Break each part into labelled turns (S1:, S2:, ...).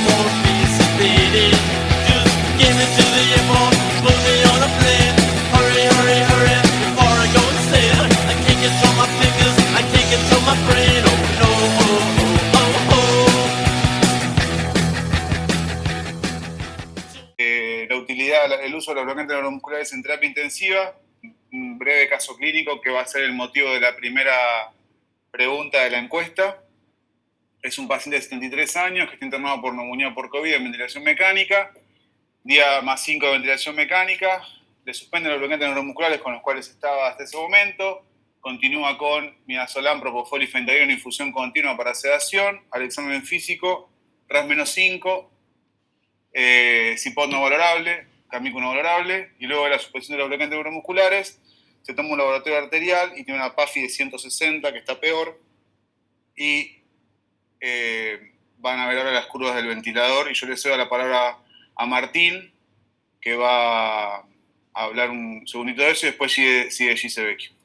S1: won't be sedated. Just get me to the airport, put me on a plane. Hurry, hurry, hurry, before I go insane. I can't control my fingers, I can't control my brain. Oh no, oh, oh,
S2: La utilidad, el uso de los bloqueantes neuromusculares en terapia intensiva, un breve caso clínico que va a ser el motivo de la primera pregunta de la encuesta. Es un paciente de 73 años que está internado por neumonía por COVID en ventilación mecánica, día más 5 de ventilación mecánica, le suspenden los bloqueantes neuromusculares con los cuales estaba hasta ese momento, continúa con midazolam, propofol y fentanilo en infusión continua para sedación, al examen físico, RAS-5, CIPOT no valorable, CAMICU no valorable, y luego de la suspensión de los bloqueantes neuromusculares, se toma un laboratorio arterial y tiene una PAFI de 160, que está peor, y van a ver ahora las curvas del ventilador, y yo le cedo la palabra a Martín, que va a hablar un segundito de eso, y después sigue Gise Vecchio.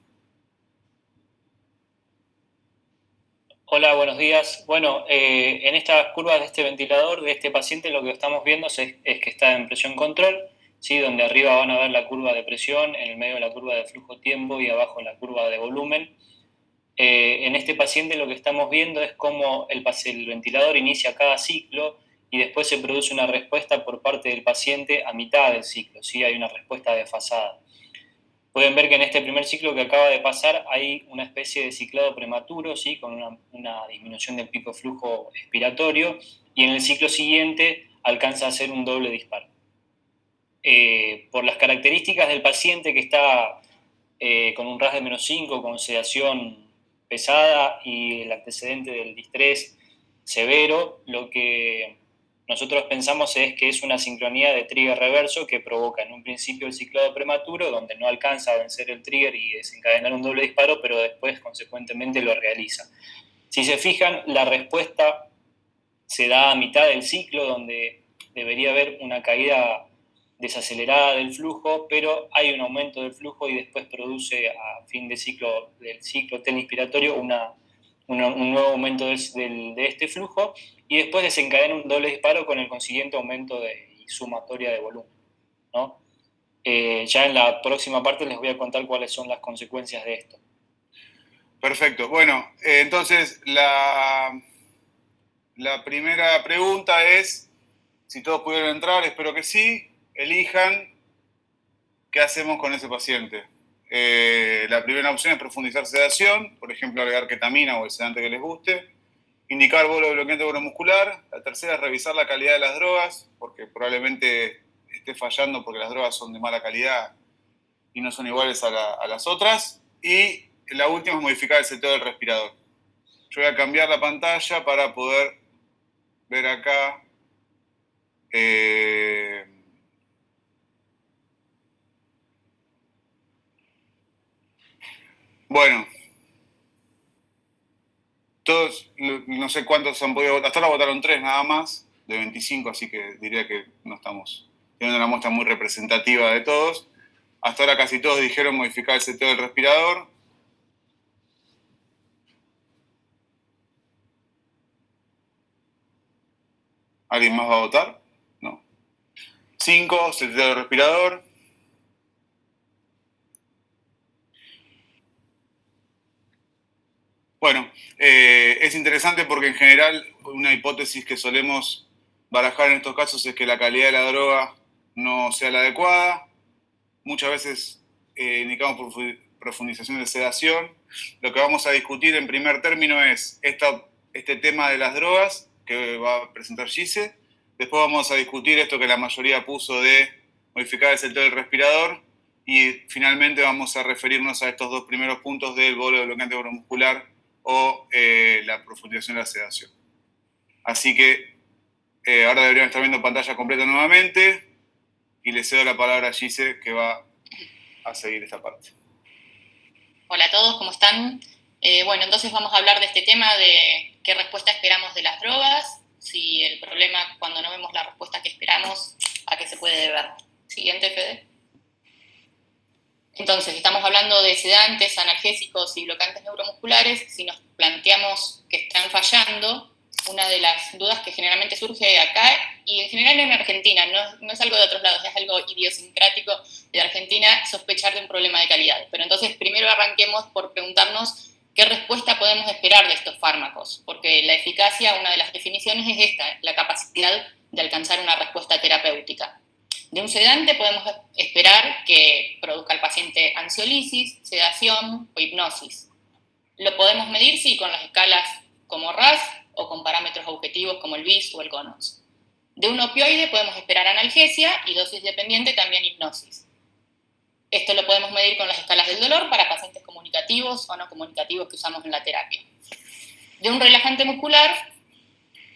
S3: Hola, buenos días. Bueno, en estas curvas de este ventilador, de este paciente, lo que estamos viendo es que está en presión control, ¿sí? Donde arriba van a ver la curva de presión, en el medio la curva de flujo-tiempo y abajo la curva de volumen. En este paciente lo que estamos viendo es cómo el ventilador inicia cada ciclo y después se produce una respuesta por parte del paciente a mitad del ciclo, ¿sí? Hay una respuesta desfasada. Pueden ver que en este primer ciclo que acaba de pasar hay una especie de ciclado prematuro, ¿sí? Con una disminución del pico de flujo expiratorio, y en el ciclo siguiente alcanza a hacer un doble disparo. Por las características del paciente que está con un RAS de -5, con sedación pesada y el antecedente del distrés severo, lo que nosotros pensamos es que es una sincronía de trigger reverso que provoca en un principio el ciclado prematuro, donde no alcanza a vencer el trigger y desencadenar un doble disparo, pero después consecuentemente lo realiza. Si se fijan, la respuesta se da a mitad del ciclo, donde debería haber una caída desacelerada del flujo, pero hay un aumento del flujo y después produce a fin del ciclo inspiratorio un nuevo aumento de este flujo, y después desencadena un doble disparo con el consiguiente aumento y sumatoria de volumen, ¿no? Ya en la próxima parte les voy a contar cuáles son las consecuencias de esto.
S2: Perfecto. Bueno, entonces la primera pregunta es si todos pudieron entrar, espero que sí. Elijan qué hacemos con ese paciente. La primera opción es profundizar sedación, por ejemplo, agregar ketamina o el sedante que les guste. Indicar bolo de bloqueante neuromuscular. La tercera es revisar la calidad de las drogas, porque probablemente esté fallando porque las drogas son de mala calidad y no son iguales a las otras. Y la última es modificar el seteo del respirador. Yo voy a cambiar la pantalla para poder ver acá. Bueno, todos, no sé cuántos han podido votar, hasta ahora votaron 3 nada más, de 25, así que diría que no estamos teniendo una muestra muy representativa de todos. Hasta ahora casi todos dijeron modificar el seteo del respirador. ¿Alguien más va a votar? No. 5, seteo del respirador. Bueno, es interesante porque en general una hipótesis que solemos barajar en estos casos es que la calidad de la droga no sea la adecuada. Muchas veces indicamos profundización de sedación. Lo que vamos a discutir en primer término es este tema de las drogas que va a presentar Gise. Después vamos a discutir esto que la mayoría puso de modificar el seteo del respirador. Y finalmente vamos a referirnos a estos dos primeros puntos del bolo de bloqueante neuromuscular o la profundización de la sedación. Así que ahora deberían estar viendo pantalla completa nuevamente y le cedo la palabra a Gise, que va a seguir esta parte.
S4: Hola a todos, ¿cómo están? Bueno, entonces vamos a hablar de este tema de qué respuesta esperamos de las drogas, si el problema cuando no vemos la respuesta que esperamos, a qué se puede deber. Siguiente, Fede. Entonces, estamos hablando de sedantes, analgésicos y bloqueantes neuromusculares. Si nos planteamos que están fallando, una de las dudas que generalmente surge acá y en general en Argentina, no es algo de otros lados, es algo idiosincrático de Argentina sospechar de un problema de calidad. Pero entonces primero arranquemos por preguntarnos qué respuesta podemos esperar de estos fármacos, porque la eficacia, una de las definiciones es esta, la capacidad de alcanzar una respuesta terapéutica. De un sedante podemos esperar que produzca al paciente ansiolisis, sedación o hipnosis. Lo podemos medir, sí, con las escalas como RASS o con parámetros objetivos como el BIS o el CONOS. De un opioide podemos esperar analgesia y dosis dependiente también hipnosis. Esto lo podemos medir con las escalas del dolor para pacientes comunicativos o no comunicativos que usamos en la terapia. De un relajante muscular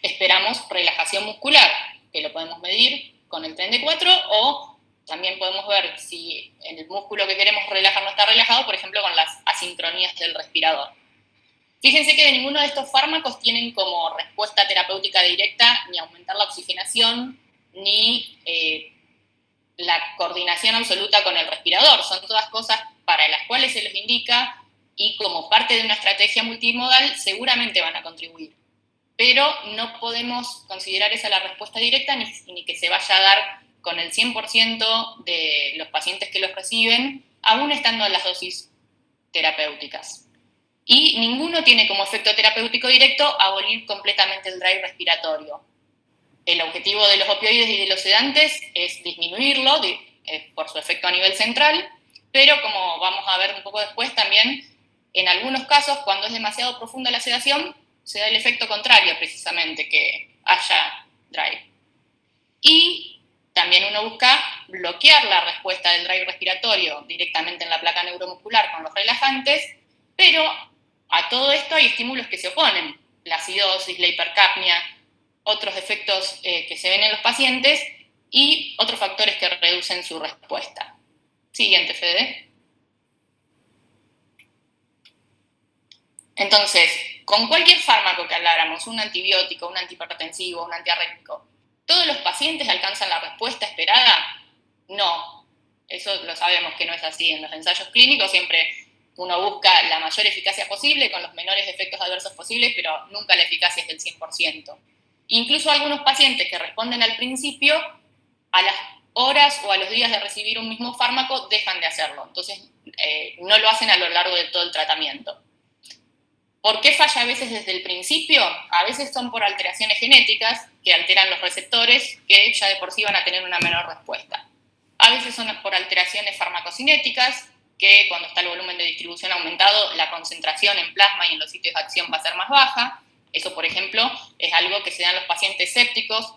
S4: esperamos relajación muscular, que lo podemos medir con el tren de 4 o también podemos ver si el músculo que queremos relajar no está relajado, por ejemplo, con las asincronías del respirador. Fíjense que de ninguno de estos fármacos tienen como respuesta terapéutica directa ni aumentar la oxigenación ni la coordinación absoluta con el respirador. Son todas cosas para las cuales se los indica y como parte de una estrategia multimodal seguramente van a contribuir. Pero no podemos considerar esa la respuesta directa ni que se vaya a dar con el 100% de los pacientes que los reciben, aún estando en las dosis terapéuticas. Y ninguno tiene como efecto terapéutico directo abolir completamente el drive respiratorio. El objetivo de los opioides y de los sedantes es disminuirlo por su efecto a nivel central, pero como vamos a ver un poco después también, en algunos casos, cuando es demasiado profunda la sedación, se da el efecto contrario precisamente, que haya drive. Y también uno busca bloquear la respuesta del drive respiratorio directamente en la placa neuromuscular con los relajantes, pero a todo esto hay estímulos que se oponen, la acidosis, la hipercapnia, otros efectos que se ven en los pacientes y otros factores que reducen su respuesta. Siguiente, Fede. Entonces, con cualquier fármaco que habláramos, un antibiótico, un antihipertensivo, un antiarrítmico, ¿todos los pacientes alcanzan la respuesta esperada? No, eso lo sabemos que no es así. En los ensayos clínicos siempre uno busca la mayor eficacia posible con los menores efectos adversos posibles, pero nunca la eficacia es del 100%. Incluso algunos pacientes que responden al principio, a las horas o a los días de recibir un mismo fármaco, dejan de hacerlo. Entonces, no lo hacen a lo largo de todo el tratamiento. ¿Por qué falla a veces desde el principio? A veces son por alteraciones genéticas que alteran los receptores que ya de por sí van a tener una menor respuesta. A veces son por alteraciones farmacocinéticas que cuando está el volumen de distribución aumentado, la concentración en plasma y en los sitios de acción va a ser más baja. Eso, por ejemplo, es algo que se da en los pacientes sépticos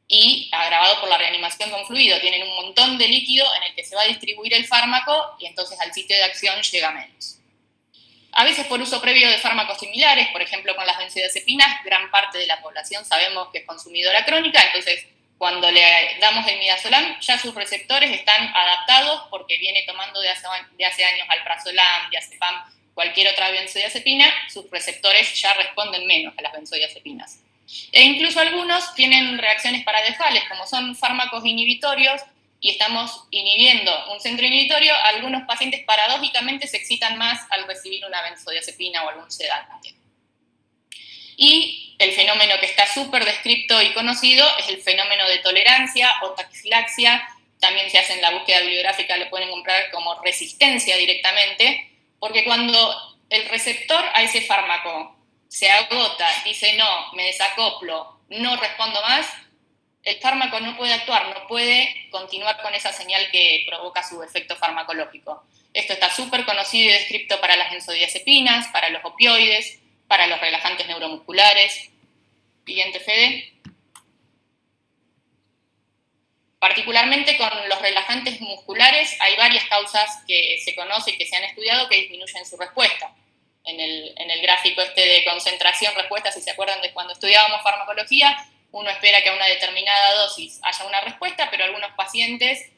S4: y agravado por la reanimación con fluido. Tienen un montón de líquido en el que se va a distribuir el fármaco y entonces al sitio de acción llega menos. A veces por uso previo de fármacos similares, por ejemplo con las benzodiazepinas, gran parte de la población sabemos que es consumidora crónica, entonces cuando le damos el midazolam ya sus receptores están adaptados porque viene tomando de hace años alprazolam, diazepam, cualquier otra benzodiazepina, sus receptores ya responden menos a las benzodiazepinas. E incluso algunos tienen reacciones paradejales, como son fármacos inhibitorios, y estamos inhibiendo un centro inhibitorio, algunos pacientes paradójicamente se excitan más al recibir una benzodiazepina o algún sedante. Y el fenómeno que está súper descrito y conocido es el fenómeno de tolerancia o taquifilaxia. También se hace en la búsqueda bibliográfica, lo pueden comprar como resistencia directamente, porque cuando el receptor a ese fármaco se agota, dice no, me desacoplo, no respondo más, el fármaco no puede actuar, no puede continuar con esa señal que provoca su efecto farmacológico. Esto está súper conocido y descrito para las benzodiazepinas, para los opioides, para los relajantes neuromusculares. Siguiente, Fede. Particularmente con los relajantes musculares hay varias causas que se conocen y que se han estudiado que disminuyen su respuesta. En el gráfico este de concentración-respuesta, si se acuerdan de cuando estudiábamos farmacología, uno espera que a una determinada dosis haya una respuesta, pero algunos pacientes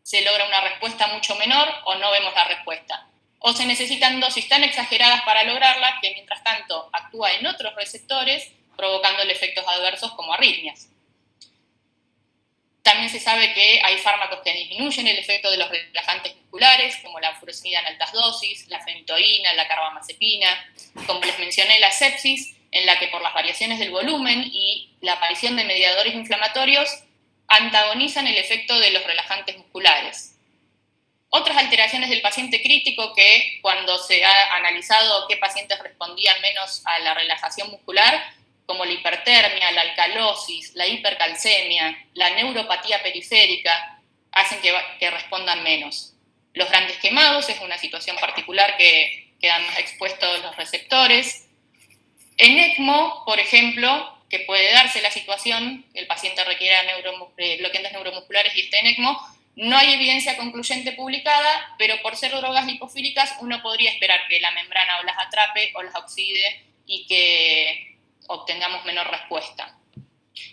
S4: se logra una respuesta mucho menor o no vemos la respuesta. O se necesitan dosis tan exageradas para lograrla que mientras tanto actúa en otros receptores, provocándole efectos adversos como arritmias. También se sabe que hay fármacos que disminuyen el efecto de los relajantes musculares, como la furosemida en altas dosis, la fenitoína, la carbamazepina. Como les mencioné, la sepsis en la que por las variaciones del volumen y la aparición de mediadores inflamatorios antagonizan el efecto de los relajantes musculares. Otras alteraciones del paciente crítico que cuando se ha analizado qué pacientes respondían menos a la relajación muscular, como la hipertermia, la alcalosis, la hipercalcemia, la neuropatía periférica, hacen que respondan menos. Los grandes quemados es una situación particular que quedan más expuestos los receptores. En ECMO, por ejemplo, que puede darse la situación, el paciente requiera bloqueantes neuromusculares y esté en ECMO, no hay evidencia concluyente publicada, pero por ser drogas lipofílicas uno podría esperar que la membrana o las atrape o las oxide y que obtengamos menor respuesta.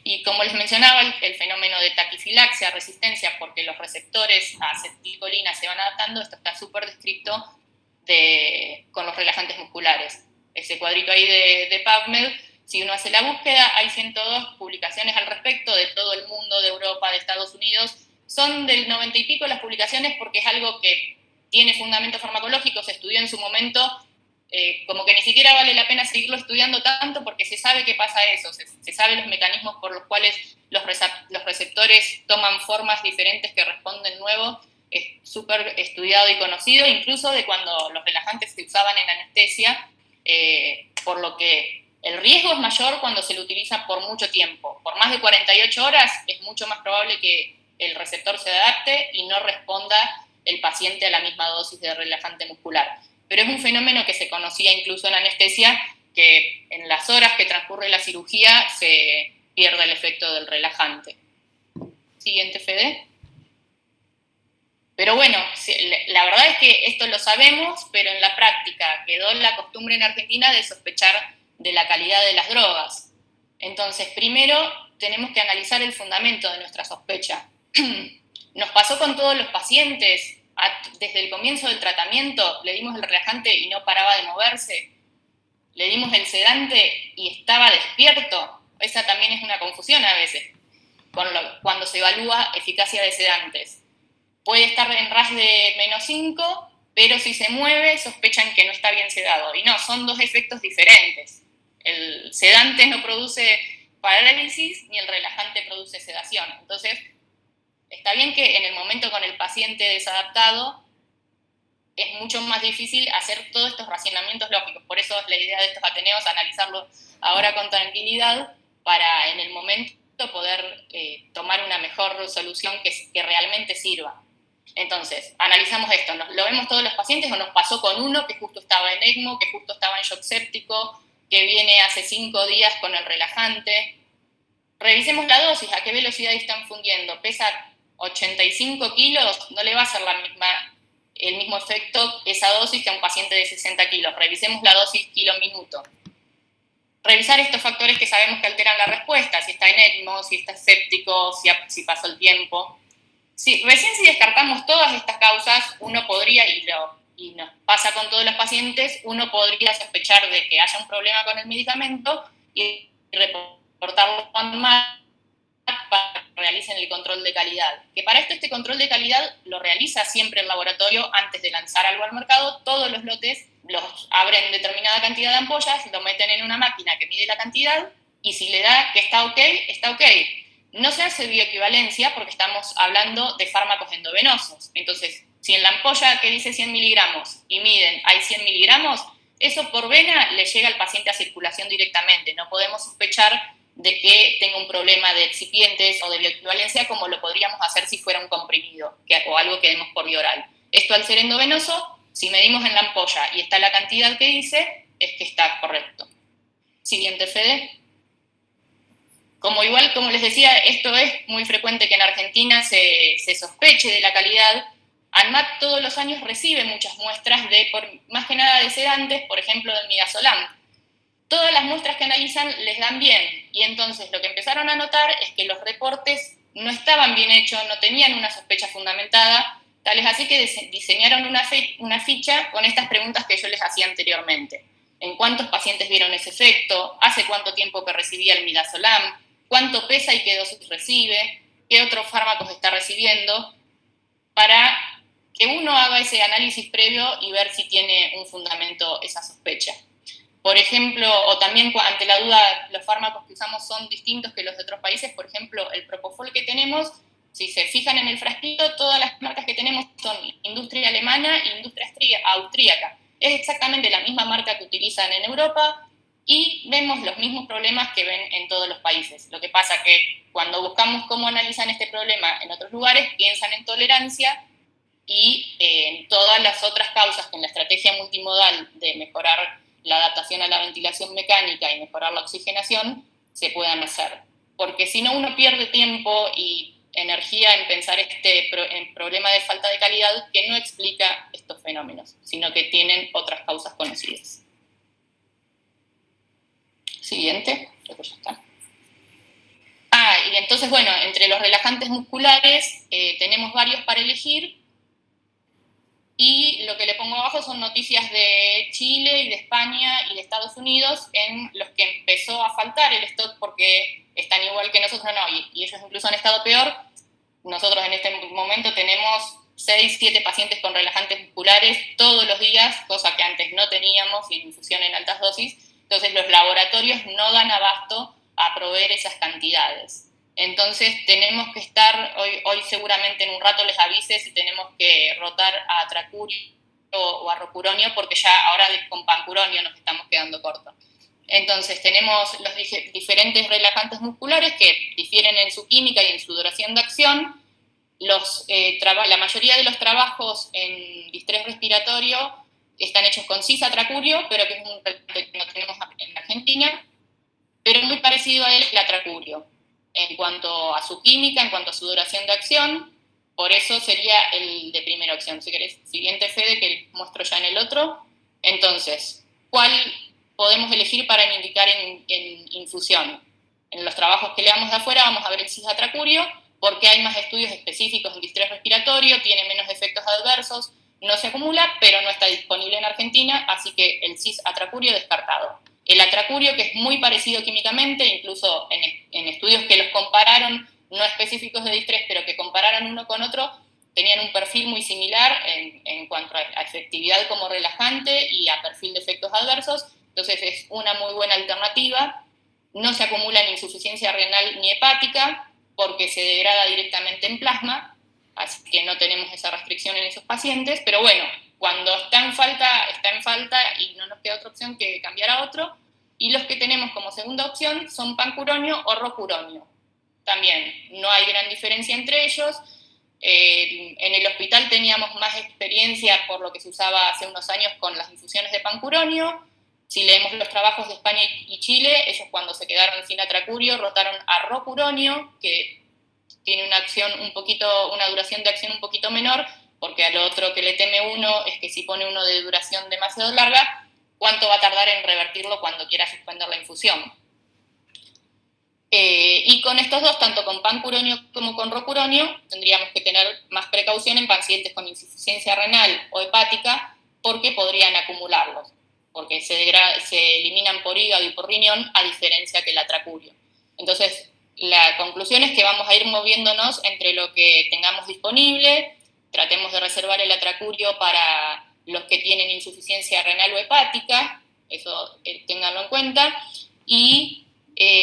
S4: Y como les mencionaba, el fenómeno de taquifilaxia, resistencia, porque los receptores a acetilcolina se van adaptando, esto está súper descrito con los relajantes musculares. Ese cuadrito ahí de PubMed, si uno hace la búsqueda, hay 102 publicaciones al respecto de todo el mundo, de Europa, de Estados Unidos. Son del 90 y pico las publicaciones porque es algo que tiene fundamento farmacológico, se estudió en su momento, como que ni siquiera vale la pena seguirlo estudiando tanto porque se sabe qué pasa eso, se sabe los mecanismos por los cuales los receptores toman formas diferentes que responden nuevo, es súper estudiado y conocido, incluso de cuando los relajantes se usaban en anestesia, por lo que el riesgo es mayor cuando se lo utiliza por mucho tiempo. Por más de 48 horas es mucho más probable que el receptor se adapte y no responda el paciente a la misma dosis de relajante muscular. Pero es un fenómeno que se conocía incluso en anestesia, que en las horas que transcurre la cirugía se pierde el efecto del relajante. Siguiente, Fede. Pero bueno, la verdad es que esto lo sabemos, pero en la práctica quedó la costumbre en Argentina de sospechar de la calidad de las drogas. Entonces, primero tenemos que analizar el fundamento de nuestra sospecha. Nos pasó con todos los pacientes, desde el comienzo del tratamiento le dimos el relajante y no paraba de moverse, le dimos el sedante y estaba despierto. Esa también es una confusión a veces, cuando se evalúa eficacia de sedantes. Puede estar en RAS de -5, pero si se mueve sospechan que no está bien sedado. Y no, son dos efectos diferentes. El sedante no produce parálisis ni el relajante produce sedación. Entonces, está bien que en el momento con el paciente desadaptado es mucho más difícil hacer todos estos racionamientos lógicos. Por eso es la idea de estos ateneos, analizarlo ahora con tranquilidad para en el momento poder tomar una mejor solución que realmente sirva. Entonces, analizamos esto. ¿Lo vemos todos los pacientes o nos pasó con uno que justo estaba en ECMO, que justo estaba en shock séptico, que viene hace 5 días con el relajante? Revisemos la dosis, a qué velocidad están fundiendo. Pesa 85 kilos, no le va a hacer el mismo efecto esa dosis que a un paciente de 60 kilos. Revisemos la dosis kilo-minuto. Revisar estos factores que sabemos que alteran la respuesta, si está en ECMO, si está séptico, si pasó el tiempo. Recién si descartamos todas estas causas, uno podría, y nos pasa con todos los pacientes, uno podría sospechar de que haya un problema con el medicamento y reportarlo a MAC para que realicen el control de calidad. Que para esto este control de calidad lo realiza siempre el laboratorio antes de lanzar algo al mercado. Todos los lotes los abren determinada cantidad de ampollas, lo meten en una máquina que mide la cantidad y si le da que está ok, está ok. No se hace bioequivalencia porque estamos hablando de fármacos endovenosos. Entonces, si en la ampolla que dice 100 miligramos y miden hay 100 miligramos, eso por vena le llega al paciente a circulación directamente. No podemos sospechar de que tenga un problema de excipientes o de bioequivalencia como lo podríamos hacer si fuera un comprimido o algo que demos por vía oral. Esto al ser endovenoso, si medimos en la ampolla y está la cantidad que dice, es que está correcto. Siguiente, Fede. Como les decía, esto es muy frecuente que en Argentina se sospeche de la calidad. ANMAT todos los años recibe muchas muestras más que nada de sedantes, por ejemplo del midazolam. Todas las muestras que analizan les dan bien, y entonces lo que empezaron a notar es que los reportes no estaban bien hechos, no tenían una sospecha fundamentada, tal es así que diseñaron una ficha con estas preguntas que yo les hacía anteriormente. ¿En cuántos pacientes vieron ese efecto? ¿Hace cuánto tiempo que recibía el midazolam? ¿Cuánto pesa y qué dosis recibe? ¿Qué otros fármacos está recibiendo? Para que uno haga ese análisis previo y ver si tiene un fundamento esa sospecha. Por ejemplo, o también ante la duda, los fármacos que usamos son distintos que los de otros países. Por ejemplo, el propofol que tenemos, si se fijan en el frasquito, todas las marcas que tenemos son industria alemana e industria austríaca. Es exactamente la misma marca que utilizan en Europa y vemos los mismos problemas que ven en todos los países. Lo que pasa que cuando buscamos cómo analizan este problema en otros lugares, piensan en tolerancia y en todas las otras causas que en la estrategia multimodal de mejorar la adaptación a la ventilación mecánica y mejorar la oxigenación se puedan hacer. Porque si no, uno pierde tiempo y energía en pensar en problema de falta de calidad que no explica estos fenómenos, sino que tienen otras causas conocidas. Siguiente, creo que ya está. Y entonces, bueno, entre los relajantes musculares tenemos varios para elegir. Y lo que le pongo abajo son noticias de Chile y de España y de Estados Unidos en los que empezó a faltar el stock porque están igual que nosotros, y ellos incluso han estado peor. Nosotros en este momento tenemos 6, 7 pacientes con relajantes musculares todos los días, cosa que antes no teníamos, y en infusión en altas dosis. Entonces los laboratorios no dan abasto a proveer esas cantidades. Entonces tenemos que estar, hoy seguramente en un rato les avise si tenemos que rotar a atracurio o a rocuronio, porque ya ahora con pancuronio nos estamos quedando cortos. Entonces tenemos los diferentes relajantes musculares que difieren en su química y en su duración de acción. La mayoría de los trabajos en distrés respiratorio están hechos con cisatracurio, pero que es un relajante que no tenemos en Argentina, pero muy parecido a él el atracurio en cuanto a su química, en cuanto a su duración de acción. Por eso sería el de primera opción. Si querés, siguiente, Fede, que muestro ya en el otro. Entonces, ¿cuál podemos elegir para indicar en infusión? En los trabajos que leamos de afuera vamos a ver el cisatracurio, porque hay más estudios específicos en distrés respiratorio, tiene menos efectos adversos, no se acumula, pero no está disponible en Argentina, así que el cisatracurio descartado. El atracurio, que es muy parecido químicamente, incluso en estudios que los compararon, no específicos de distrés, pero que compararon uno con otro, tenían un perfil muy similar en cuanto a efectividad como relajante y a perfil de efectos adversos. Entonces es una muy buena alternativa. No se acumula en insuficiencia renal ni hepática porque se degrada directamente en plasma, así que no tenemos esa restricción en esos pacientes. Pero bueno, cuando está en falta y no nos queda otra opción que cambiar a otro. Y los que tenemos como segunda opción son pancuronio o rocuronio. También no hay gran diferencia entre ellos. En el hospital teníamos más experiencia por lo que se usaba hace unos años con las infusiones de pancuronio. Si leemos los trabajos de España y Chile, ellos cuando se quedaron sin atracurio rotaron a rocuronio, que tiene una duración de acción un poquito menor, porque a lo otro que le teme uno es que si pone uno de duración demasiado larga, ¿cuánto va a tardar en revertirlo cuando quiera suspender la infusión? Y con estos dos, tanto con pancuronio como con rocuronio, tendríamos que tener más precaución en pacientes con insuficiencia renal o hepática, porque podrían acumularlos, porque se eliminan por hígado y por riñón, a diferencia que el atracurio. Entonces, la conclusión es que vamos a ir moviéndonos entre lo que tengamos disponible. Tratemos de reservar el atracurio para los que tienen insuficiencia renal o hepática, eso ténganlo en cuenta, y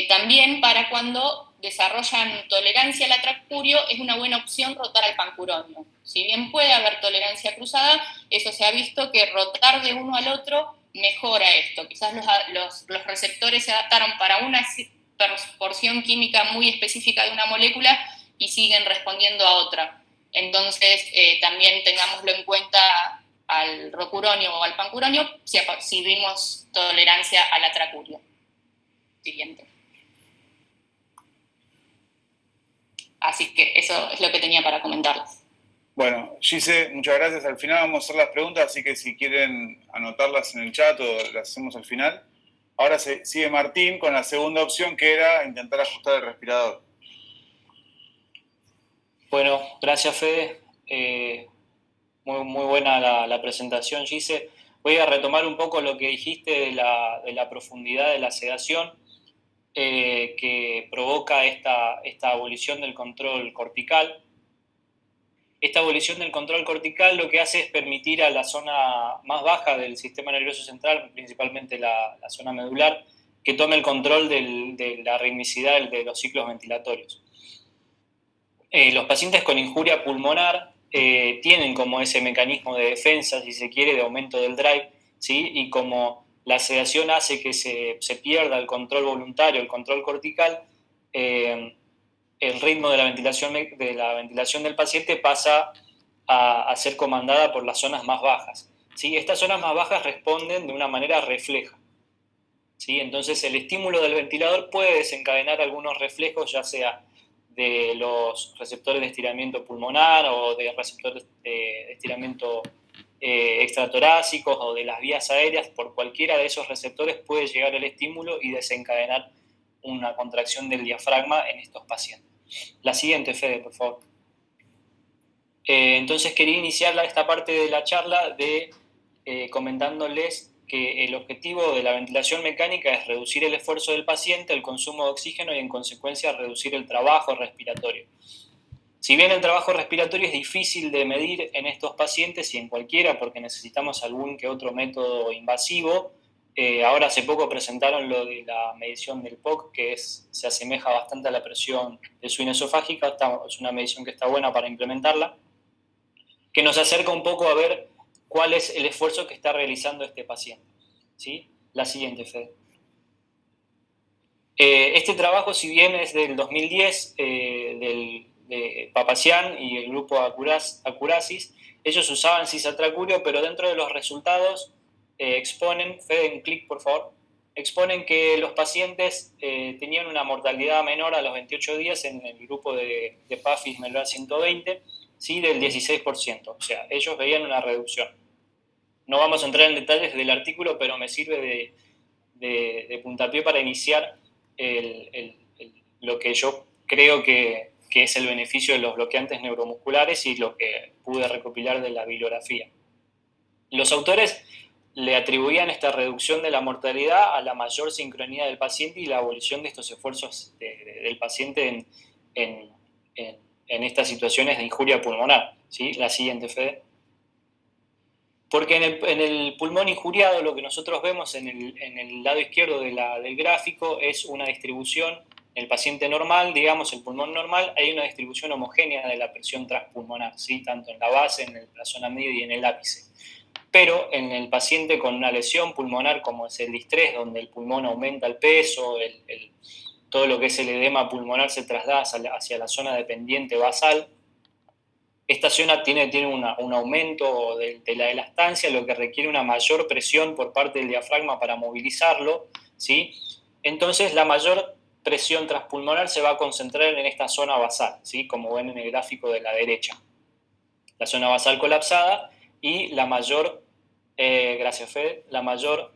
S4: también para cuando desarrollan tolerancia al atracurio es una buena opción rotar al pancuronio. Si bien puede haber tolerancia cruzada, eso se ha visto que rotar de uno al otro mejora esto. Quizás los receptores se adaptaron para una porción química muy específica de una molécula y siguen respondiendo a otra. Entonces, también tengámoslo en cuenta al rocuronio o al pancuronio si vimos tolerancia al atracurio. Siguiente. Así que eso es lo que tenía para comentarles.
S2: Bueno, Gise, muchas gracias. Al final vamos a hacer las preguntas, así que si quieren anotarlas en el chat o las hacemos al final. Ahora sigue Martín con la segunda opción, que era intentar ajustar el respirador.
S3: Bueno, gracias, Fede. Muy buena la presentación, Gise. Voy a retomar un poco lo que dijiste de la profundidad de la sedación que provoca esta abolición del control cortical. Esta abolición del control cortical lo que hace es permitir a la zona más baja del sistema nervioso central, principalmente la zona medular, que tome el control de la ritmicidad de los ciclos ventilatorios. Los pacientes con injuria pulmonar tienen como ese mecanismo de defensa, si se quiere, de aumento del drive, ¿sí? Y como la sedación hace que se pierda el control voluntario, el control cortical, el ritmo de la ventilación del paciente pasa a ser comandada por las zonas más bajas, ¿sí? Estas zonas más bajas responden de una manera refleja, ¿sí? Entonces el estímulo del ventilador puede desencadenar algunos reflejos, ya sea de los receptores de estiramiento pulmonar o de receptores de estiramiento extratorácicos o de las vías aéreas. Por cualquiera de esos receptores puede llegar el estímulo y desencadenar una contracción del diafragma en estos pacientes. La siguiente, Fede, por favor. Entonces quería iniciar esta parte de la charla comentándoles que el objetivo de la ventilación mecánica es reducir el esfuerzo del paciente, el consumo de oxígeno y en consecuencia reducir el trabajo respiratorio. Si bien el trabajo respiratorio es difícil de medir en estos pacientes y en cualquiera porque necesitamos algún que otro método invasivo, ahora hace poco presentaron lo de la medición del POC, que se asemeja bastante a la presión de suinoesofágica, es una medición que está buena para implementarla, que nos acerca un poco a ver cuál es el esfuerzo que está realizando este paciente, ¿sí? La siguiente, Fede. Este trabajo, si bien es del 2010, de Papazian y el grupo Acurasis, ellos usaban cisatracurio, pero dentro de los resultados exponen, Fede, un clic por favor, exponen que los pacientes tenían una mortalidad menor a los 28 días en el grupo de PAFIS Medular 120, ¿sí? Del 16%, o sea, ellos veían una reducción. No vamos a entrar en detalles del artículo, pero me sirve de puntapié para iniciar lo que yo creo que es el beneficio de los bloqueantes neuromusculares y lo que pude recopilar de la bibliografía. Los autores le atribuían esta reducción de la mortalidad a la mayor sincronía del paciente y la abolición de estos esfuerzos del paciente en estas situaciones de injuria pulmonar, ¿sí? La siguiente, Fede. Porque en el pulmón injuriado lo que nosotros vemos en el lado izquierdo del gráfico es una distribución. En el paciente normal, digamos, el pulmón normal, hay una distribución homogénea de la presión transpulmonar, ¿sí? Tanto en la base, en la zona media y en el ápice. Pero en el paciente con una lesión pulmonar como es el distrés, donde el pulmón aumenta el peso, todo lo que es el edema pulmonar se traslada hacia la zona dependiente basal, esta zona tiene un aumento de la elastancia, lo que requiere una mayor presión por parte del diafragma para movilizarlo, ¿sí? Entonces la mayor presión transpulmonar se va a concentrar en esta zona basal, ¿sí? Como ven en el gráfico de la derecha. La zona basal colapsada y la mayor, gracias Fede, la mayor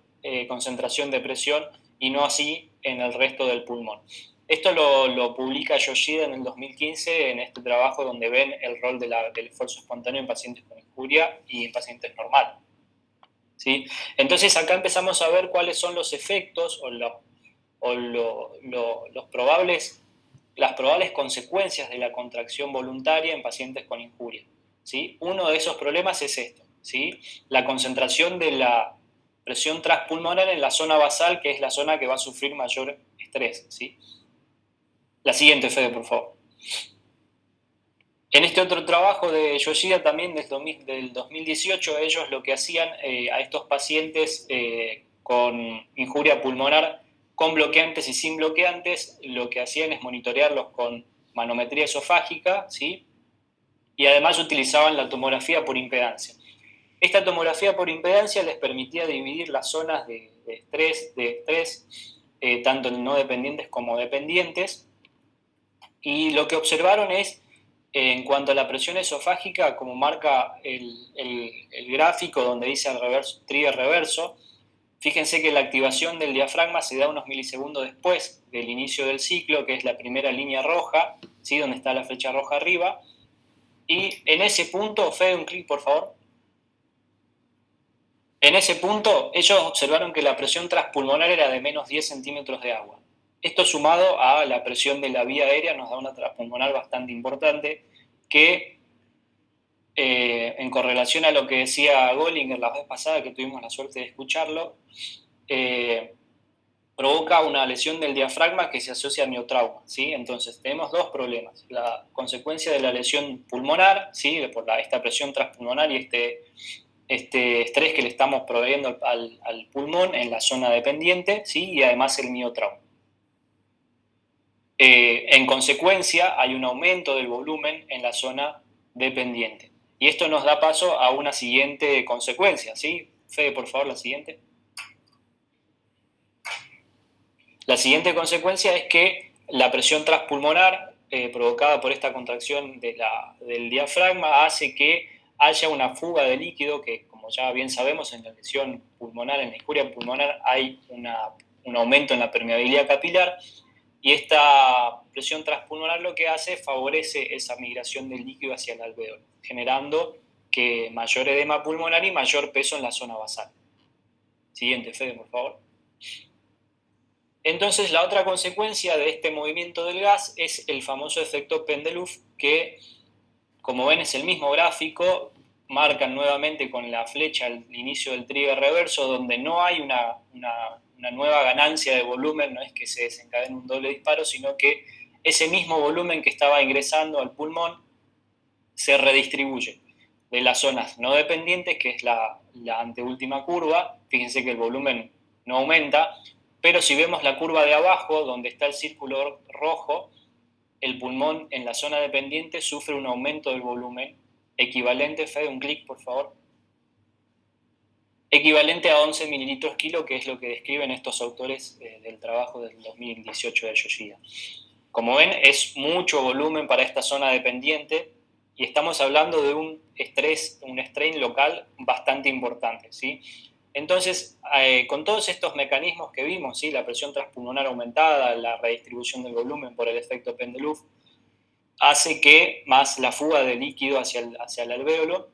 S3: concentración de presión y no así en el resto del pulmón. Esto lo publica Yoshida en el 2015 en este trabajo donde ven el rol del esfuerzo espontáneo en pacientes con injuria y en pacientes normales, ¿sí? Entonces acá empezamos a ver cuáles son los efectos las probables consecuencias de la contracción voluntaria en pacientes con injuria, ¿sí? Uno de esos problemas es esto, ¿sí? La concentración de la presión transpulmonar en la zona basal, que es la zona que va a sufrir mayor estrés, ¿sí? La siguiente, Fede, por favor. En este otro trabajo de Yoshida también del 2018, ellos lo que hacían a estos pacientes con injuria pulmonar, con bloqueantes y sin bloqueantes, lo que hacían es monitorearlos con manometría esofágica, ¿sí? Y además utilizaban la tomografía por impedancia. Esta tomografía por impedancia les permitía dividir las zonas de estrés, tanto no dependientes como dependientes, y lo que observaron es, en cuanto a la presión esofágica, como marca el gráfico donde dice trigger reverso, fíjense que la activación del diafragma se da unos milisegundos después del inicio del ciclo, que es la primera línea roja, ¿sí? Donde está la flecha roja arriba, y en ese punto, Fede, un clic por favor. En ese punto, ellos observaron que la presión transpulmonar era de menos 10 centímetros de agua. Esto sumado a la presión de la vía aérea nos da una transpulmonar bastante importante que en correlación a lo que decía Gollinger la vez pasada, que tuvimos la suerte de escucharlo, provoca una lesión del diafragma que se asocia a miotrauma, ¿sí? Entonces tenemos dos problemas: la consecuencia de la lesión pulmonar, ¿sí? Por esta presión transpulmonar y este estrés que le estamos proveyendo al pulmón en la zona dependiente, ¿sí? Y además el miotrauma. En consecuencia, hay un aumento del volumen en la zona dependiente. Y esto nos da paso a una siguiente consecuencia, ¿sí? Fede, por favor, la siguiente. La siguiente consecuencia es que la presión transpulmonar provocada por esta contracción del diafragma hace que haya una fuga de líquido que, como ya bien sabemos, en la lesión pulmonar, en la injuria pulmonar, hay un aumento en la permeabilidad capilar, y esta presión transpulmonar lo que hace favorece esa migración del líquido hacia el alvéolo, generando que mayor edema pulmonar y mayor peso en la zona basal. Siguiente, Fede, por favor. Entonces, la otra consecuencia de este movimiento del gas es el famoso efecto Pendeloof, que, como ven, es el mismo gráfico. Marcan nuevamente con la flecha el inicio del trigger reverso, donde no hay una nueva ganancia de volumen, no es que se desencadene un doble disparo, sino que ese mismo volumen que estaba ingresando al pulmón se redistribuye de las zonas no dependientes, que es la anteúltima curva. Fíjense que el volumen no aumenta, pero si vemos la curva de abajo, donde está el círculo rojo, el pulmón en la zona dependiente sufre un aumento del volumen equivalente, Fede, un clic, por favor, equivalente a 11 mililitros kilo, que es lo que describen estos autores del trabajo del 2018 de Yoshida. Como ven, es mucho volumen para esta zona dependiente, y estamos hablando de un strain local bastante importante, ¿sí? Entonces, con todos estos mecanismos que vimos, ¿sí? La presión transpulmonar aumentada, la redistribución del volumen por el efecto Pendeloof, hace que, más la fuga de líquido hacia el alvéolo,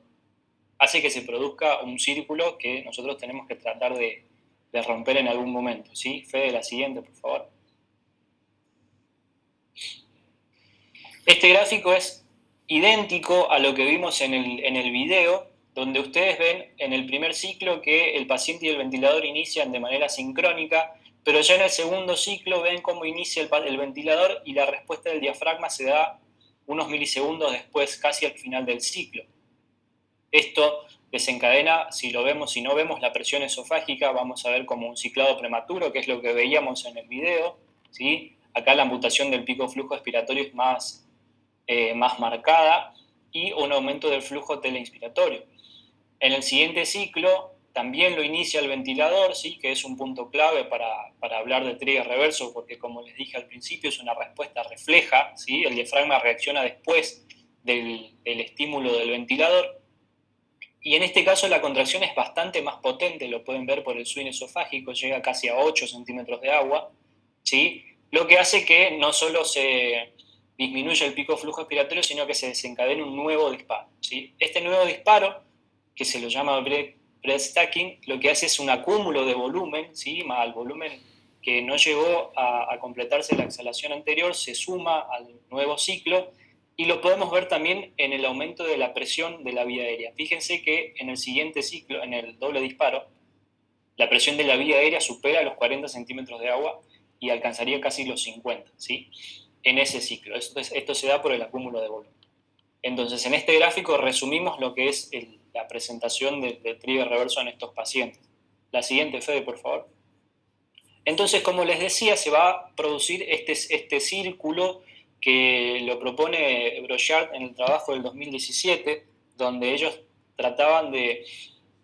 S3: hace que se produzca un círculo que nosotros tenemos que tratar de romper en algún momento, ¿sí? Fede, la siguiente, por favor. Este gráfico es idéntico a lo que vimos en el video, donde ustedes ven en el primer ciclo que el paciente y el ventilador inician de manera sincrónica, pero ya en el segundo ciclo ven cómo inicia el ventilador y la respuesta del diafragma se da unos milisegundos después, casi al final del ciclo. Esto desencadena, si no vemos la presión esofágica, vamos a ver como un ciclado prematuro, que es lo que veíamos en el video, ¿sí? Acá la amputación del pico flujo expiratorio es más marcada, y un aumento del flujo teleinspiratorio. En el siguiente ciclo también lo inicia el ventilador, ¿sí? Que es un punto clave para hablar de trigger reverso, porque, como les dije al principio, es una respuesta refleja, ¿sí? El diafragma reacciona después del estímulo del ventilador, y en este caso la contracción es bastante más potente, lo pueden ver por el swing esofágico, llega casi a 8 centímetros de agua, ¿sí? Lo que hace que no solo se disminuye el pico flujo expiratorio, sino que se desencadene un nuevo disparo, ¿sí? Este nuevo disparo, que se lo llama breath-stacking, lo que hace es un acúmulo de volumen, ¿sí? Más al volumen que no llegó a completarse la exhalación anterior, se suma al nuevo ciclo, y lo podemos ver también en el aumento de la presión de la vía aérea. Fíjense que en el siguiente ciclo, en el doble disparo, la presión de la vía aérea supera los 40 centímetros de agua y alcanzaría casi los 50, ¿sí? En ese ciclo. Esto se da por el acúmulo de volumen. Entonces, en este gráfico resumimos lo que es la presentación del trigger reverso en estos pacientes. La siguiente, Fede, por favor. Entonces, como les decía, se va a producir este círculo que lo propone Brochard en el trabajo del 2017, donde ellos trataban de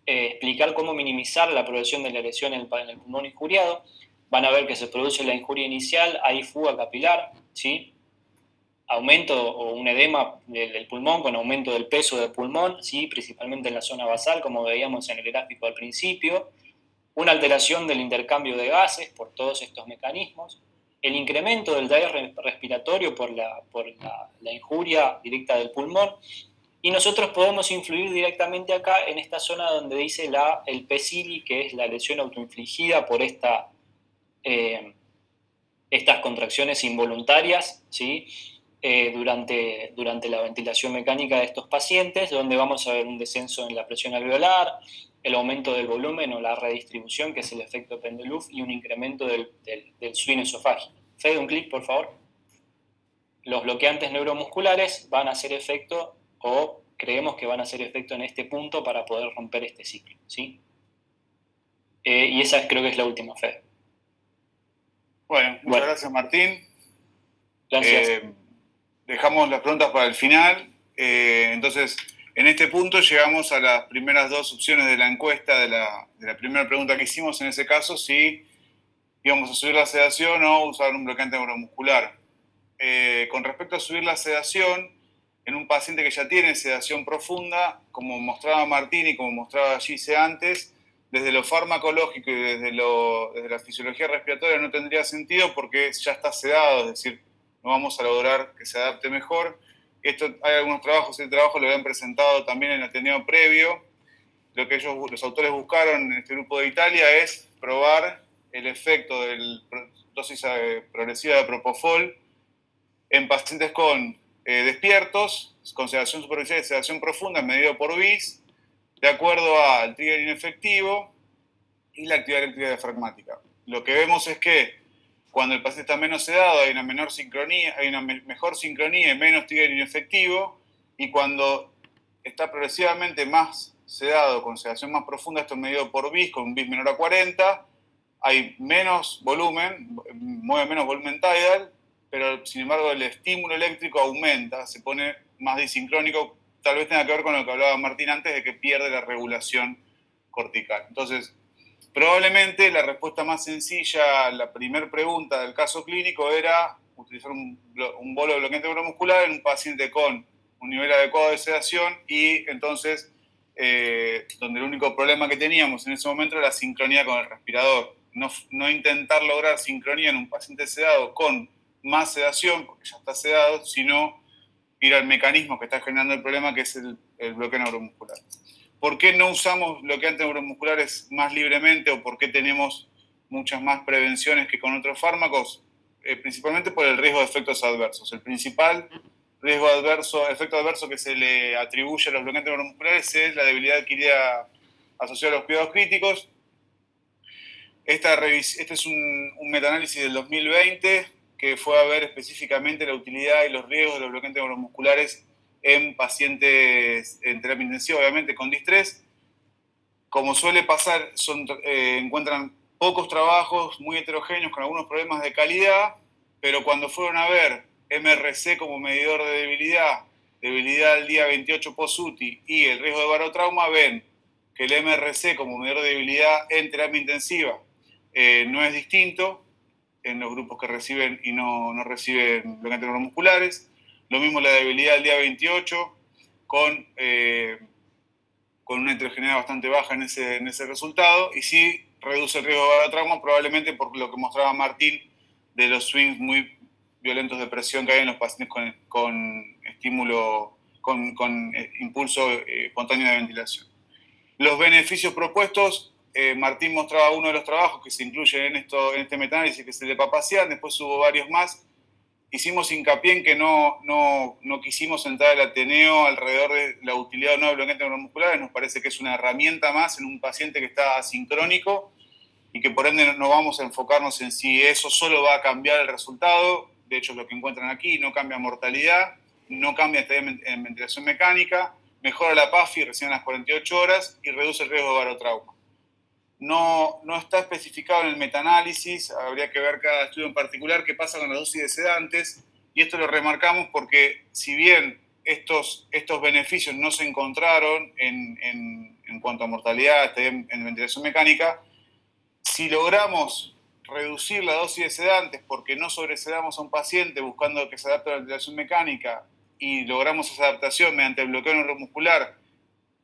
S3: explicar cómo minimizar la progresión de la lesión en el pulmón injuriado. Van a ver que se produce la injuria inicial, hay fuga capilar, ¿sí? Aumento o un edema del pulmón con aumento del peso del pulmón, ¿sí? Principalmente en la zona basal, como veíamos en el gráfico al principio. Una alteración del intercambio de gases por todos estos mecanismos. El incremento del DAIR respiratorio por la injuria directa del pulmón. Y nosotros podemos influir directamente acá en esta zona donde dice el PSILI, que es la lesión autoinfligida por estas contracciones involuntarias, ¿sí? durante la ventilación mecánica de estos pacientes, donde vamos a ver un descenso en la presión alveolar, el aumento del volumen o la redistribución, que es el efecto Pendeluf, y un incremento del swing esofágico. Fede, un clic, por favor. Los bloqueantes neuromusculares van a hacer efecto, o creemos que van a hacer efecto en este punto para poder romper este ciclo, ¿sí? Y esa creo que es la última, Fede.
S2: Bueno, muchas gracias, Martín.
S3: Gracias.
S2: Dejamos las preguntas para el final. Entonces, en este punto llegamos a las primeras dos opciones de la encuesta, de la primera pregunta que hicimos, en ese caso, si íbamos a subir la sedación o usar un bloqueante neuromuscular. Con respecto a subir la sedación, en un paciente que ya tiene sedación profunda, como mostraba Martín y como mostraba Gise antes, desde lo farmacológico y desde la fisiología respiratoria no tendría sentido porque ya está sedado, es decir, no vamos a lograr que se adapte mejor. Hay algunos trabajos, el trabajo lo habían presentado también en el Ateneo previo. Lo que los autores buscaron en este grupo de Italia es probar el efecto de dosis progresiva de propofol en pacientes con despiertos, con sedación superficial y sedación profunda, medido por BIS, de acuerdo al trigger inefectivo y la actividad eléctrica diafragmática. Lo que vemos es que cuando el paciente está menos sedado hay una menor sincronía, hay una mejor sincronía y menos trigger inefectivo, y cuando está progresivamente más sedado, con sedación más profunda, esto es medido por BIS, con un BIS menor a 40, hay menos volumen, mueve menos volumen tidal, pero sin embargo el estímulo eléctrico aumenta, se pone más disincrónico, tal vez tenga que ver con lo que hablaba Martín antes, de que pierde la regulación cortical. Entonces, probablemente la respuesta más sencilla a la primera pregunta del caso clínico era utilizar un bolo de bloqueante neuromuscular en un paciente con un nivel adecuado de sedación, y entonces donde el único problema que teníamos en ese momento era la sincronía con el respirador. No intentar lograr sincronía en un paciente sedado con más sedación, porque ya está sedado, sino ir al mecanismo que está generando el problema, que es el bloqueo neuromuscular. ¿Por qué no usamos bloqueantes neuromusculares más libremente, o por qué tenemos muchas más prevenciones que con otros fármacos? Principalmente por el riesgo de efectos adversos. El principal efecto adverso que se le atribuye a los bloqueantes neuromusculares es la debilidad adquirida asociada a los cuidados críticos. Este es un metaanálisis del 2020 que fue a ver específicamente la utilidad y los riesgos de los bloqueantes neuromusculares en pacientes en terapia intensiva, obviamente con distrés. Como suele pasar, encuentran pocos trabajos muy heterogéneos con algunos problemas de calidad, pero cuando fueron a ver MRC como medidor de debilidad al día 28 post-UTI y el riesgo de barotrauma, ven que el MRC como medidor de debilidad en terapia intensiva no es distinto en los grupos que reciben y no reciben bloqueantes neuromusculares. Lo mismo la debilidad al día 28 con una heterogeneidad bastante baja en ese resultado, y sí reduce el riesgo de barotrauma, probablemente por lo que mostraba Martín de los swings muy violentos de presión que hay en los pacientes con estímulo, con impulso espontáneo de ventilación. Los beneficios propuestos, Martín mostraba uno de los trabajos que se incluyen en este metaanálisis, que es el de Papazian, después hubo varios más. Hicimos hincapié en que no quisimos entrar al Ateneo alrededor de la utilidad o no de bloqueantes neuromusculares. Nos parece que es una herramienta más en un paciente que está asincrónico, y que por ende no vamos a enfocarnos en si eso solo va a cambiar el resultado. De hecho, lo que encuentran aquí no cambia mortalidad, no cambia en ventilación mecánica, mejora la PAFI recién a las 48 horas y reduce el riesgo de barotrauma. No está especificado en el metaanálisis, habría que ver cada estudio en particular qué pasa con las dosis de sedantes, y esto lo remarcamos porque si bien estos beneficios no se encontraron en cuanto a mortalidad en ventilación mecánica, si logramos reducir la dosis de sedantes porque no sobresedamos a un paciente buscando que se adapte a la ventilación mecánica, y logramos esa adaptación mediante el bloqueo neuromuscular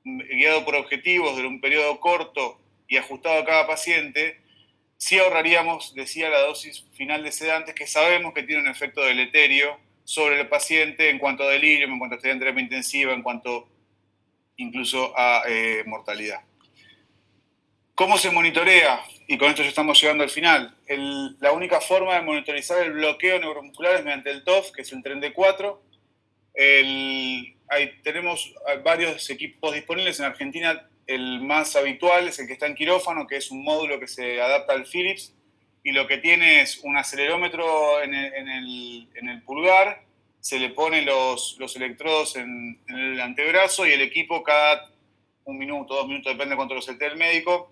S2: guiado por objetivos de un periodo corto y ajustado a cada paciente, sí ahorraríamos, decía, la dosis final de sedantes, que sabemos que tiene un efecto deleterio sobre el paciente en cuanto a delirio, en cuanto a estadía en terapia intensiva, en cuanto incluso a mortalidad. ¿Cómo se monitorea? Y con esto ya estamos llegando al final. La única forma de monitorizar el bloqueo neuromuscular es mediante el TOF, que es el tren de 4. Tenemos varios equipos disponibles en Argentina. El más habitual es el que está en quirófano, que es un módulo que se adapta al Philips, y lo que tiene es un acelerómetro en el pulgar, se le ponen los electrodos en el antebrazo y el equipo cada 1 minuto, 2 minutos, depende de cuánto lo setee el médico,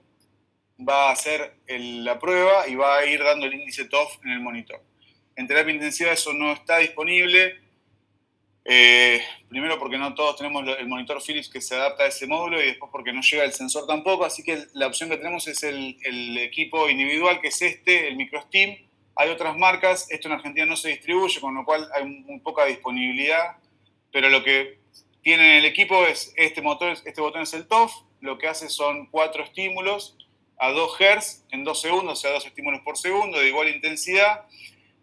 S2: va a hacer la prueba y va a ir dando el índice TOF en el monitor. En terapia intensiva eso no está disponible. Primero porque no todos tenemos el monitor Philips que se adapta a ese módulo y después porque no llega el sensor tampoco, así que la opción que tenemos es el equipo individual, que es el MicroSteam. Hay otras marcas, esto en Argentina no se distribuye, con lo cual hay muy poca disponibilidad, pero lo que tiene en el equipo es este botón es el TOF, lo que hace son 4 estímulos a 2 Hz en 2 segundos, o sea, 2 estímulos por segundo de igual intensidad,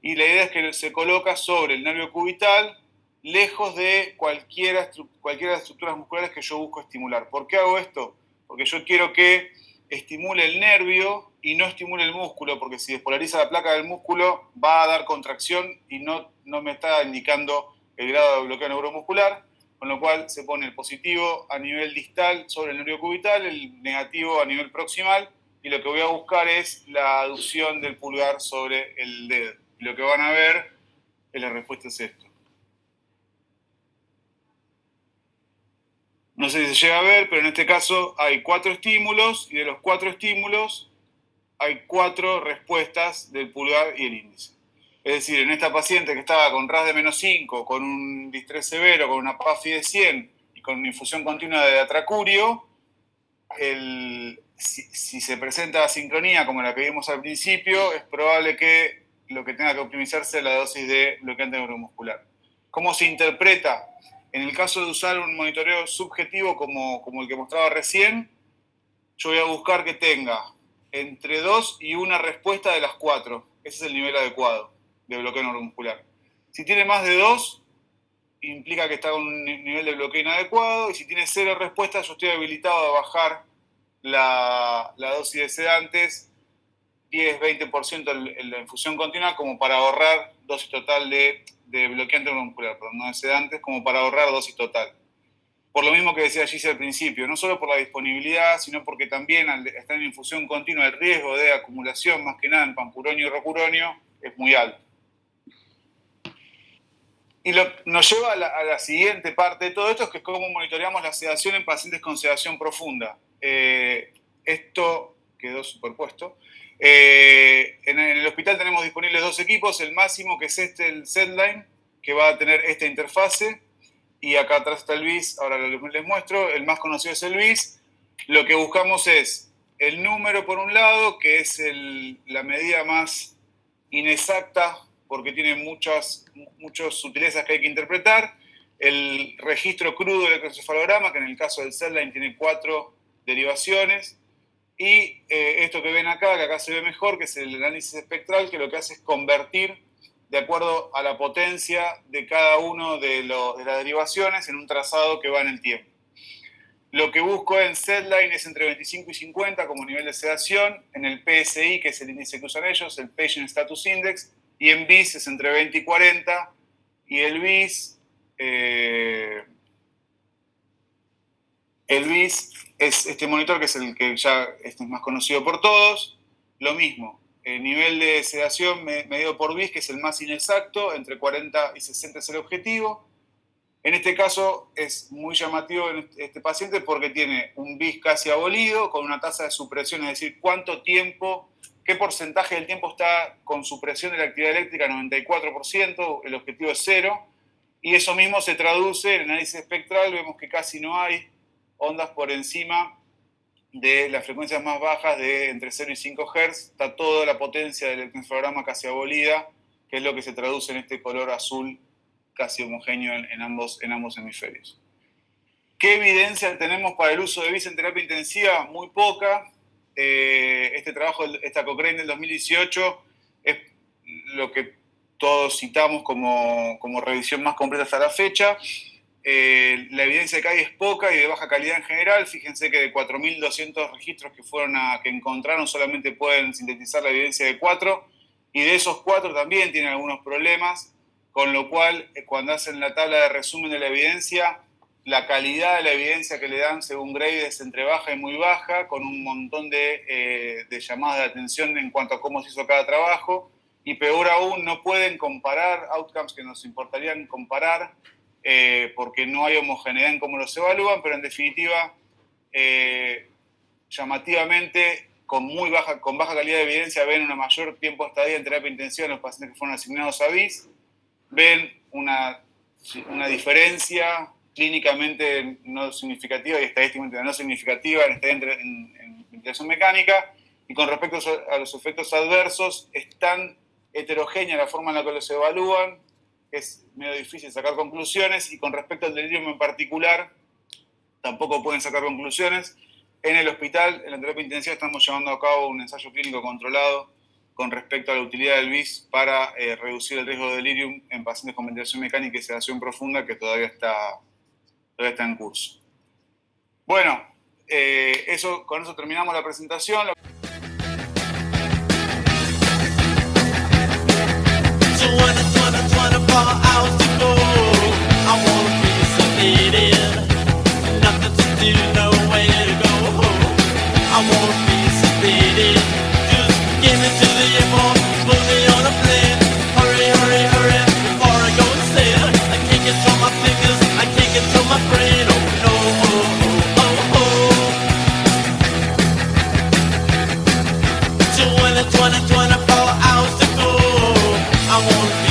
S2: y la idea es que se coloca sobre el nervio cubital, lejos de cualquiera de las estructuras musculares que yo busco estimular. ¿Por qué hago esto? Porque yo quiero que estimule el nervio y no estimule el músculo, porque si despolariza la placa del músculo va a dar contracción y no me está indicando el grado de bloqueo neuromuscular, con lo cual se pone el positivo a nivel distal sobre el nervio cubital, el negativo a nivel proximal, y lo que voy a buscar es la aducción del pulgar sobre el dedo. Y lo que van a ver es la respuesta es esto. No sé si se llega a ver, pero en este caso hay 4 estímulos y de los 4 estímulos hay 4 respuestas del pulgar y el índice. Es decir, en esta paciente que estaba con RAS de -5, con un distrés severo, con una PAFI de 100 y con una infusión continua de atracurio, si se presenta asincronía como la que vimos al principio, es probable que lo que tenga que optimizarse es la dosis de bloqueante neuromuscular. ¿Cómo se interpreta? En el caso de usar un monitoreo subjetivo como el que mostraba recién, yo voy a buscar que tenga entre 2 y 1 respuesta de las 4. Ese es el nivel adecuado de bloqueo neuromuscular. Si tiene más de 2, implica que está con un nivel de bloqueo inadecuado, y si tiene 0 respuestas, yo estoy habilitado a bajar la dosis de sedantes 10-20% en la infusión continua, como para ahorrar dosis total de bloqueante neuromuscular, perdón, no de sedantes, como para ahorrar dosis total. Por lo mismo que decía Gise al principio, no solo por la disponibilidad, sino porque también al estar en infusión continua el riesgo de acumulación, más que nada en pancuronio y rocuronio, es muy alto. Y nos lleva a la siguiente parte de todo esto, que es cómo monitoreamos la sedación en pacientes con sedación profunda. Esto quedó superpuesto. En el hospital tenemos disponibles 2 equipos, el máximo, que es el SedLine, que va a tener esta interfase, y acá atrás está el BIS, ahora les muestro. El más conocido es el BIS. Lo que buscamos es el número por un lado, que es la medida más inexacta, porque tiene muchas sutilezas que hay que interpretar. El registro crudo del electroencefalograma, que en el caso del SedLine tiene 4 derivaciones. Y esto que ven acá, que acá se ve mejor, que es el análisis espectral, que lo que hace es convertir de acuerdo a la potencia de cada uno de las derivaciones en un trazado que va en el tiempo. Lo que busco en SedLine es entre 25 y 50 como nivel de sedación, en el PSI, que es el índice que usan ellos, el Patient Status Index, y en BIS es entre 20 y 40, y el BIS es este monitor, que es el que ya es más conocido por todos. Lo mismo, el nivel de sedación medido por BIS, que es el más inexacto, entre 40 y 60 es el objetivo. En este caso es muy llamativo en este paciente porque tiene un BIS casi abolido, con una tasa de supresión, es decir, qué porcentaje del tiempo está con supresión de la actividad eléctrica, 94%, el objetivo es 0, y eso mismo se traduce en el análisis espectral, vemos que casi no hay ondas por encima de las frecuencias más bajas de entre 0 y 5 Hz, está toda la potencia del electroencefalograma casi abolida, que es lo que se traduce en este color azul casi homogéneo en ambos hemisferios. ¿Qué evidencia tenemos para el uso de BIS en terapia intensiva? Muy poca. Este trabajo, esta Cochrane del 2018, es lo que todos citamos como revisión más completa hasta la fecha. La evidencia que hay es poca y de baja calidad en general. Fíjense que de 4.200 registros que encontraron, solamente pueden sintetizar la evidencia de 4, y de esos 4 también tienen algunos problemas, con lo cual cuando hacen la tabla de resumen de la evidencia, la calidad de la evidencia que le dan según Grade es entre baja y muy baja, con un montón de llamadas de atención en cuanto a cómo se hizo cada trabajo, y peor aún, no pueden comparar outcomes que nos importarían comparar, porque no hay homogeneidad en cómo los evalúan, pero en definitiva, llamativamente, con baja calidad de evidencia, ven un mayor tiempo de estadía en terapia intensiva en los pacientes que fueron asignados a BIS, ven una diferencia clínicamente no significativa y estadísticamente no significativa en ventilación mecánica, y con respecto a los efectos adversos, es tan heterogénea la forma en la que los evalúan, es medio difícil sacar conclusiones, y con respecto al delirium en particular, tampoco pueden sacar conclusiones. En el hospital, en la terapia intensiva, estamos llevando a cabo un ensayo clínico controlado con respecto a la utilidad del BIS para reducir el riesgo de delirium en pacientes con ventilación mecánica y sedación profunda, que todavía está en curso. Bueno, con eso terminamos la presentación.
S1: So when it's 24 hours to go, I wanna be sedated. Nothing to do, nowhere to go. I wanna be sedated. Just give me to the airport, put me on a plane. Hurry, hurry, hurry, before I go insane. I can't control my fingers, I can't control my brain. Oh no, oh, oh, oh. So when it's 24 hours to go, I wanna be